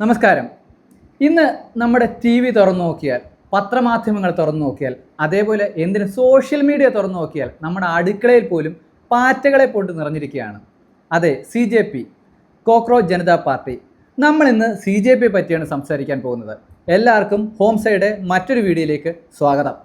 നമസ്കാരം. ഇന്ന് നമ്മുടെ ടി വി തുറന്നു നോക്കിയാൽ, പത്രമാധ്യമങ്ങൾ തുറന്നു നോക്കിയാൽ, അതേപോലെ എന്തിന് സോഷ്യൽ മീഡിയ തുറന്നു നോക്കിയാൽ നമ്മുടെ അടുക്കളയിൽ പോലും പാറ്റകളെ കൊണ്ട് നിറഞ്ഞിരിക്കുകയാണ്. അതെ, CJP, കോക്രോച്ച് ജനതാ പാർട്ടി. നമ്മൾ ഇന്ന് CJP പറ്റിയാണ് സംസാരിക്കാൻ പോകുന്നത്. എല്ലാവർക്കും ഹോം സൈഡ് മറ്റൊരു വീഡിയോയിലേക്ക് സ്വാഗതം.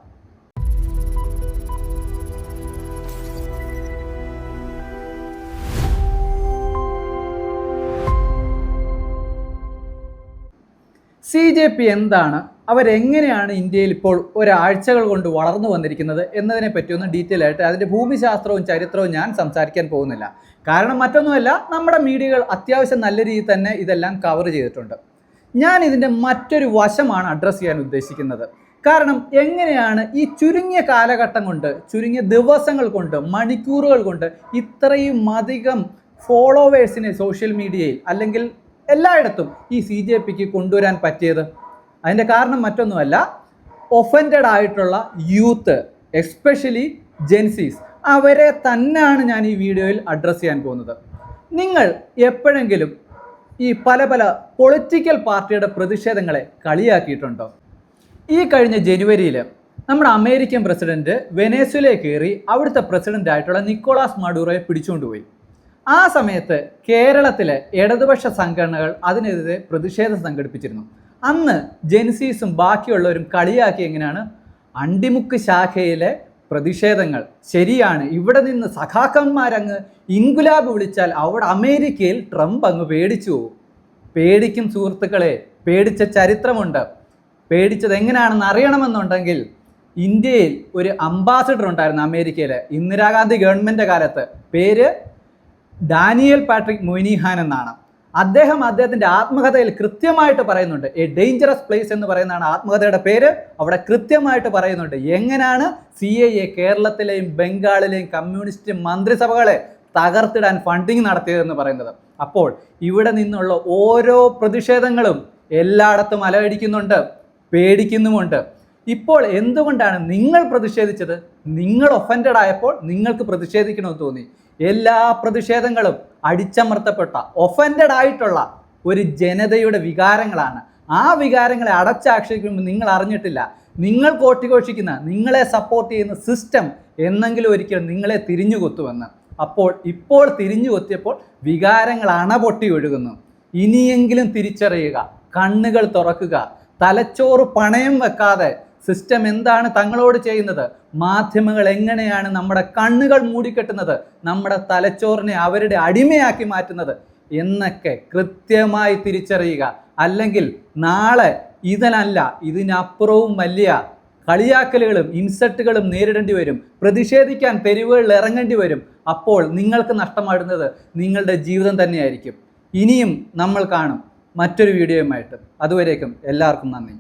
CJP എന്താണ്, അവരെങ്ങനെയാണ് ഇന്ത്യയിൽ ഇപ്പോൾ ഒരാഴ്ചകൾ കൊണ്ട് വളർന്നു വന്നിരിക്കുന്നത് എന്നതിനെ പറ്റി ഒന്ന് ഡീറ്റെയിൽ ആയിട്ട് അതിൻ്റെ ഭൂമിശാസ്ത്രവും ചരിത്രവും ഞാൻ സംസാരിക്കാൻ പോകുന്നില്ല. കാരണം മറ്റൊന്നുമല്ല, നമ്മുടെ മീഡിയകൾ അത്യാവശ്യം നല്ല രീതിയിൽ തന്നെ ഇതെല്ലാം കവർ ചെയ്തിട്ടുണ്ട്. ഞാൻ ഇതിൻ്റെ മറ്റൊരു വശമാണ് അഡ്രസ്സ് ചെയ്യാൻ ഉദ്ദേശിക്കുന്നത്. കാരണം എങ്ങനെയാണ് ഈ ചുരുങ്ങിയ കാലഘട്ടം കൊണ്ട്, ചുരുങ്ങിയ ദിവസങ്ങൾ കൊണ്ട്, മണിക്കൂറുകൾ കൊണ്ട് ഇത്രയും അധികം ഫോളോവേഴ്സിനെ സോഷ്യൽ മീഡിയയിൽ അല്ലെങ്കിൽ എല്ലായിടത്തും ഈ CJPക്ക് കൊണ്ടുവരാൻ പറ്റിയത്? അതിൻ്റെ കാരണം മറ്റൊന്നുമല്ല, ഒഫൻഡഡ് ആയിട്ടുള്ള യൂത്ത്, എസ്പെഷ്യലി ജെൻസീസ്, അവരെ തന്നെയാണ് ഞാൻ ഈ വീഡിയോയിൽ അഡ്രസ്സ് ചെയ്യാൻ പോകുന്നത്. നിങ്ങൾ എപ്പോഴെങ്കിലും ഈ പല പൊളിറ്റിക്കൽ പാർട്ടിയുടെ പ്രതിഷേധങ്ങളെ കളിയാക്കിയിട്ടുണ്ടോ? ഈ കഴിഞ്ഞ ജനുവരിയിൽ നമ്മുടെ അമേരിക്കൻ പ്രസിഡന്റ് വെനസ്വേലയിൽ കയറി അവിടുത്തെ പ്രസിഡന്റ് ആയിട്ടുള്ള നിക്കോളാസ് മഡൂറോയെ പിടിച്ചുകൊണ്ടുപോയി. ആ സമയത്ത് കേരളത്തിലെ ഇടതുപക്ഷ സംഘടനകൾ അതിനെതിരെ പ്രതിഷേധം സംഘടിപ്പിച്ചിരുന്നു. അന്ന് ജെൻസീസും ബാക്കിയുള്ളവരും കളിയാക്കി എങ്ങനെയാണ്, അണ്ടിമുക്ക് ശാഖയിലെ പ്രതിഷേധങ്ങൾ ശരിയാണ്, ഇവിടെ നിന്ന് സഖാക്കന്മാരങ്ങ് ഇൻകുലാബ് വിളിച്ചാൽ അവിടെ അമേരിക്കയിൽ ട്രംപ് അങ്ങ് പേടിച്ചു പോകും. പേടിക്കും സുഹൃത്തുക്കളെ, പേടിച്ച ചരിത്രമുണ്ട്. പേടിച്ചത് എങ്ങനെയാണെന്ന് അറിയണമെന്നുണ്ടെങ്കിൽ ഇന്ത്യയിൽ ഒരു അംബാസിഡർ ഉണ്ടായിരുന്നു അമേരിക്കയിലെ, ഇന്ദിരാഗാന്ധി ഗവൺമെൻറ് കാലത്ത്. പേര് ഡാനിയൽ പാട്രിക് മൊയ്നിഹാൻ എന്നാണ്. അദ്ദേഹത്തിൻ്റെ ആത്മകഥയിൽ കൃത്യമായിട്ട് പറയുന്നുണ്ട്, എ ഡേഞ്ചറസ് പ്ലേസ് എന്ന് പറയുന്നതാണ് ആത്മകഥയുടെ പേര്. അവിടെ കൃത്യമായിട്ട് പറയുന്നുണ്ട് എങ്ങനെയാണ് CIA കേരളത്തിലെയും ബംഗാളിലെയും കമ്മ്യൂണിസ്റ്റ് മന്ത്രിസഭകളെ തകർത്തിടാൻ ഫണ്ടിങ് നടത്തിയതെന്ന് പറയുന്നത്. അപ്പോൾ ഇവിടെ നിന്നുള്ള ഓരോ പ്രതിഷേധങ്ങളും എല്ലായിടത്തും അലയടിക്കുന്നുണ്ട്, പേടിക്കുന്നുമുണ്ട്. ഇപ്പോൾ എന്തുകൊണ്ടാണ് നിങ്ങൾ പ്രതിഷേധിച്ചത്? നിങ്ങൾ ഒഫൻഡഡ് ആയപ്പോൾ നിങ്ങൾക്ക് പ്രതിഷേധിക്കണമെന്ന് തോന്നി. എല്ലാ പ്രതിഷേധങ്ങളും അടിച്ചമർത്തപ്പെട്ട, ഒഫൻഡഡ് ആയിട്ടുള്ള ഒരു ജനതയുടെ വികാരങ്ങളാണ്. ആ വികാരങ്ങളെ അടച്ചാക്ഷേപിക്കുമ്പോൾ നിങ്ങൾ അറിഞ്ഞിട്ടില്ല, നിങ്ങൾ കോട്ടിഘോഷിക്കുന്ന, നിങ്ങളെ സപ്പോർട്ട് ചെയ്യുന്ന സിസ്റ്റം എന്നെങ്കിലും ഒരിക്കൽ നിങ്ങളെ തിരിഞ്ഞുകൊത്തുമെന്ന്. ഇപ്പോൾ തിരിഞ്ഞുകൊത്തിയപ്പോൾ വികാരങ്ങൾ അണപൊട്ടി ഒഴുകുന്നു. ഇനിയെങ്കിലും തിരിച്ചറിയുക, കണ്ണുകൾ തുറക്കുക, തലച്ചോറ് പണയം വെക്കാതെ സിസ്റ്റം എന്താണ് തങ്ങളോട് ചെയ്യുന്നത്, മാധ്യമങ്ങൾ എങ്ങനെയാണ് നമ്മുടെ കണ്ണുകൾ മൂടിക്കെട്ടുന്നത്, നമ്മുടെ തലച്ചോറിനെ അവരുടെ അടിമയാക്കി മാറ്റുന്നത് എന്നൊക്കെ കൃത്യമായി തിരിച്ചറിയുക. അല്ലെങ്കിൽ നാളെ ഇതിനപ്പുറവും വലിയ കളിയാക്കലുകളും ഇൻസൾട്ടുകളും നേരിടേണ്ടി വരും. പ്രതിഷേധിക്കാൻ തെരുവുകളിൽ ഇറങ്ങേണ്ടി വരും. അപ്പോൾ നിങ്ങൾക്ക് നഷ്ടമാടുന്നത് നിങ്ങളുടെ ജീവിതം തന്നെയായിരിക്കും. ഇനിയും നമ്മൾ കാണും മറ്റൊരു വീഡിയോയുമായിട്ട്. അതുവരേക്കും എല്ലാവർക്കും നന്ദി.